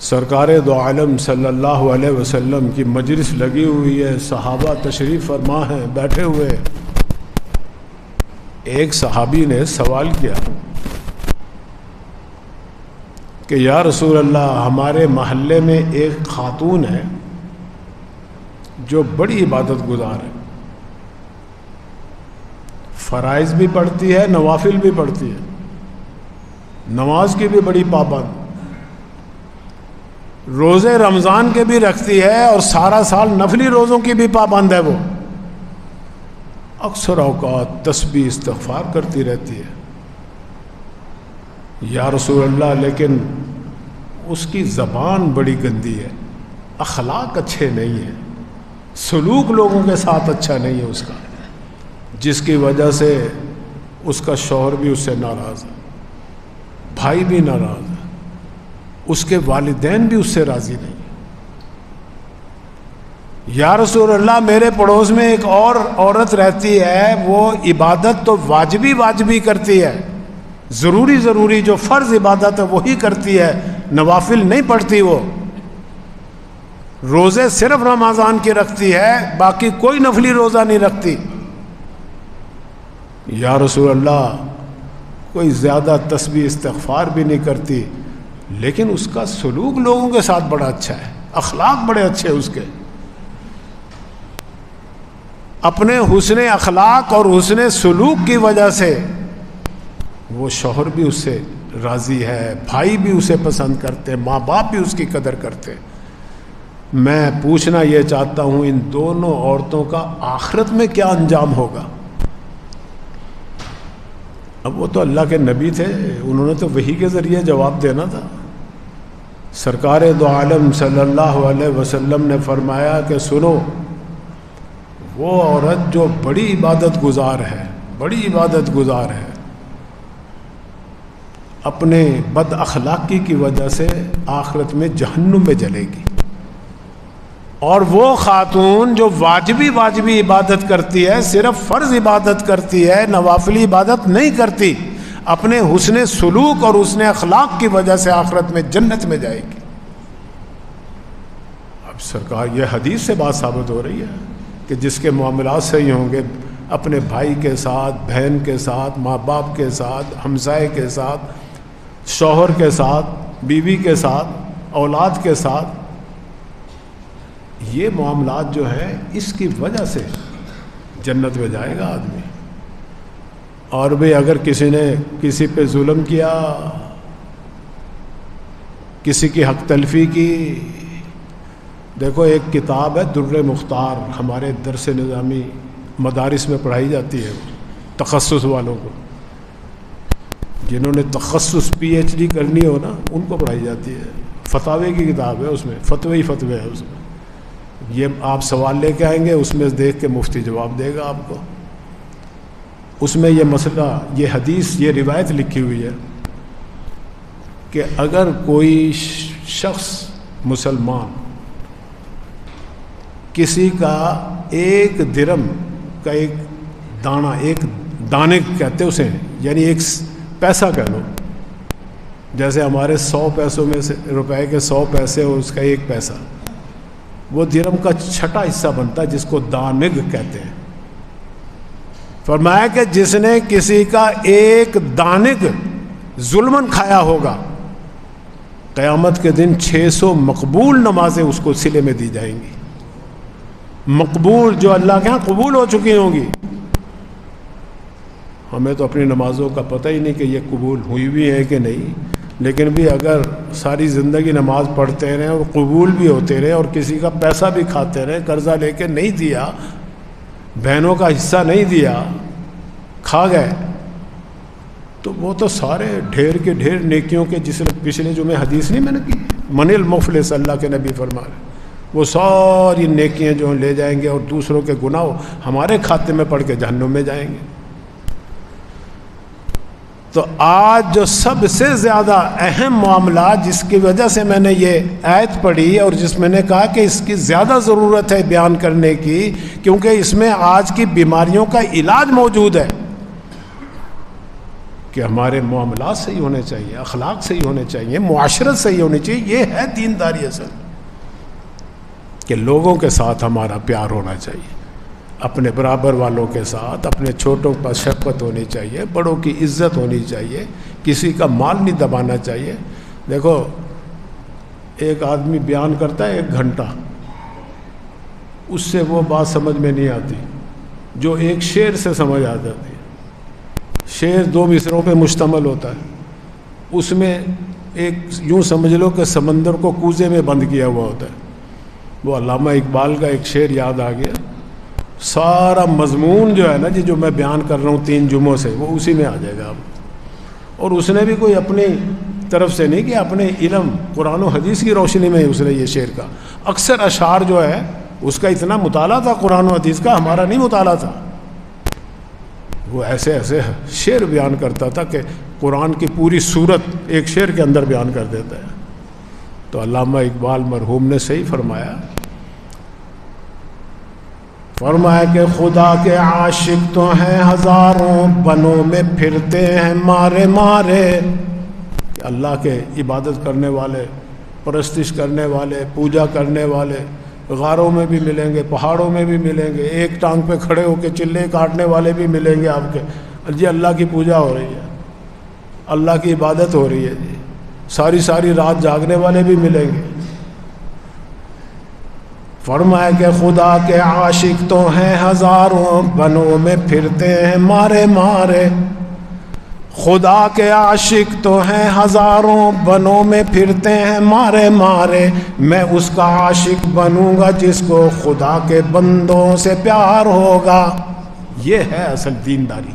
سرکار دو عالم صلی اللہ علیہ وسلم کی مجلس لگی ہوئی ہے، صحابہ تشریف فرما ہیں، بیٹھے ہوئے۔ ایک صحابی نے سوال کیا کہ یا رسول اللہ، ہمارے محلے میں ایک خاتون ہے جو بڑی عبادت گزار ہے، فرائض بھی پڑھتی ہے، نوافل بھی پڑھتی ہے، نماز کی بھی بڑی پابند، روزے رمضان کے بھی رکھتی ہے اور سارا سال نفلی روزوں کی بھی پابند ہے۔ وہ اکثر اوقات تسبیح استغفار کرتی رہتی ہے۔ یا رسول اللہ، لیکن اس کی زبان بڑی گندی ہے، اخلاق اچھے نہیں ہیں، سلوک لوگوں کے ساتھ اچھا نہیں ہے اس کا، جس کی وجہ سے اس کا شوہر بھی اس سے ناراض ہے، بھائی بھی ناراض ہے، اس کے والدین بھی اس سے راضی نہیں۔ یا رسول اللہ، میرے پڑوس میں ایک اور عورت رہتی ہے، وہ عبادت تو واجبی کرتی ہے، ضروری جو فرض عبادت ہے وہی کرتی ہے، نوافل نہیں پڑھتی، وہ روزے صرف رمضان کی رکھتی ہے، باقی کوئی نفلی روزہ نہیں رکھتی۔ یا رسول اللہ، کوئی زیادہ تسبیح استغفار بھی نہیں کرتی، لیکن اس کا سلوک لوگوں کے ساتھ بڑا اچھا ہے، اخلاق بڑے اچھے اس کے۔ اپنے حسن اخلاق اور حسن سلوک کی وجہ سے وہ شوہر بھی اس سے راضی ہے، بھائی بھی اسے پسند کرتے، ماں باپ بھی اس کی قدر کرتے۔ میں پوچھنا یہ چاہتا ہوں، ان دونوں عورتوں کا آخرت میں کیا انجام ہوگا؟ اب وہ تو اللہ کے نبی تھے، انہوں نے تو وحی کے ذریعے جواب دینا تھا۔ سرکار دو عالم صلی اللہ علیہ وسلم نے فرمایا کہ سنو، وہ عورت جو بڑی عبادت گزار ہے، اپنے بد اخلاقی کی وجہ سے آخرت میں جہنم میں جلے گی، اور وہ خاتون جو واجبی عبادت کرتی ہے، صرف فرض عبادت کرتی ہے، نوافلی عبادت نہیں کرتی، اپنے حسن سلوک اور حسن اخلاق کی وجہ سے آخرت میں جنت میں جائے گی۔ اب سرکار، یہ حدیث سے بات ثابت ہو رہی ہے کہ جس کے معاملات صحیح ہوں گے، اپنے بھائی کے ساتھ، بہن کے ساتھ، ماں باپ کے ساتھ، ہمسائے کے ساتھ، شوہر کے ساتھ، بیوی کے ساتھ، اولاد کے ساتھ، یہ معاملات جو ہیں اس کی وجہ سے جنت میں جائے گا آدمی۔ اور بھی اگر کسی نے کسی پہ ظلم کیا، کسی کی حق تلفی کی، دیکھو ایک کتاب ہے در مختار، ہمارے درس نظامی مدارس میں پڑھائی جاتی ہے، تخصص والوں کو، جنہوں نے تخصص پی ایچ ڈی کرنی ہو نا، ان کو پڑھائی جاتی ہے، فتاوے کی کتاب ہے، اس میں فتوے ہے اس میں۔ یہ آپ سوال لے کے آئیں گے، اس میں دیکھ کے مفتی جواب دے گا آپ کو۔ اس میں یہ مسئلہ، یہ حدیث، یہ روایت لکھی ہوئی ہے کہ اگر کوئی شخص مسلمان کسی کا ایک درم کا ایک دانہ، ایک دانے کہتے اسے، یعنی ایک پیسہ کہہ لو، جیسے ہمارے 100 پیسوں میں سے روپے کے 100 پیسے اور اس کا ایک پیسہ، وہ درم کا چھٹا حصہ بنتا ہے جس کو دانگ کہتے ہیں۔ فرمایا کہ جس نے کسی کا ایک دانگ ظلمن کھایا ہوگا، قیامت کے دن 600 مقبول نمازیں اس کو صلے میں دی جائیں گی، مقبول، جو اللہ کے ہاں قبول ہو چکی ہوں گی۔ ہمیں تو اپنی نمازوں کا پتہ ہی نہیں کہ یہ قبول ہوئی بھی ہے کہ نہیں، لیکن بھی اگر ساری زندگی نماز پڑھتے رہے اور قبول بھی ہوتے رہے اور کسی کا پیسہ بھی کھاتے رہے، قرضہ لے کے نہیں دیا، بہنوں کا حصہ نہیں دیا، کھا گئے، تو وہ تو سارے ڈھیر کے ڈھیر نیکیوں کے، جس پچھلے جمعے حدیث نہیں میں نے کی، من المفلس، اللہ کے نبی فرما رہے، وہ ساری نیکیاں جو لے جائیں گے اور دوسروں کے گناہ ہمارے کھاتے میں پڑھ کے جہنم میں جائیں گے۔ تو آج جو سب سے زیادہ اہم معاملات، جس کی وجہ سے میں نے یہ آیت پڑھی اور جس میں نے کہا کہ اس کی زیادہ ضرورت ہے بیان کرنے کی، کیونکہ اس میں آج کی بیماریوں کا علاج موجود ہے۔ کہ ہمارے معاملات صحیح ہونے چاہیے، اخلاق صحیح ہونے چاہیے، معاشرت صحیح ہونی چاہیے. یہ ہے دینداری اصل، کہ لوگوں کے ساتھ ہمارا پیار ہونا چاہیے، اپنے برابر والوں کے ساتھ، اپنے چھوٹوں پر شفقت ہونی چاہیے، بڑوں کی عزت ہونی چاہیے، کسی کا مال نہیں دبانا چاہیے. دیکھو ایک آدمی بیان کرتا ہے 1 گھنٹہ، اس سے وہ بات سمجھ میں نہیں آتی جو ایک شعر سے سمجھ آ جاتی ہے. شعر 2 مصرعوں پہ مشتمل ہوتا ہے، اس میں ایک یوں سمجھ لو کہ سمندر کو کوزے میں بند کیا ہوا ہوتا ہے. وہ علامہ اقبال کا ایک شعر یاد آ گیا، سارا مضمون جو ہے نا جو میں بیان کر رہا ہوں 3 جمعوں سے، وہ اسی میں آ جائے گا اب. اور اس نے بھی کوئی اپنی طرف سے نہیں کیا، اپنے علم قرآن و حدیث کی روشنی میں اس نے یہ شعر کا. اکثر اشعار جو ہے اس کا اتنا مطالعہ تھا قرآن و حدیث کا، ہمارا نہیں مطالعہ تھا. وہ ایسے ایسے شعر بیان کرتا تھا کہ قرآن کی پوری صورت ایک شعر کے اندر بیان کر دیتا ہے. تو علامہ اقبال مرحوم نے صحیح فرمایا کہ خدا کے عاشق تو ہیں ہزاروں، بنوں میں پھرتے ہیں مارے مارے. اللہ کے عبادت کرنے والے، پرستش کرنے والے، پوجا کرنے والے غاروں میں بھی ملیں گے، پہاڑوں میں بھی ملیں گے، ایک ٹانگ پہ کھڑے ہو کے چلے کاٹنے والے بھی ملیں گے آپ کے. جی اللہ کی پوجا ہو رہی ہے، اللہ کی عبادت ہو رہی ہے، جی ساری ساری رات جاگنے والے بھی ملیں گے. فرمایا کہ خدا کے عاشق تو ہیں ہزاروں، بنوں میں پھرتے ہیں مارے مارے. خدا کے عاشق تو ہیں ہزاروں، بنوں میں پھرتے ہیں مارے مارے. میں اس کا عاشق بنوں گا جس کو خدا کے بندوں سے پیار ہوگا. یہ ہے اصل دینداری.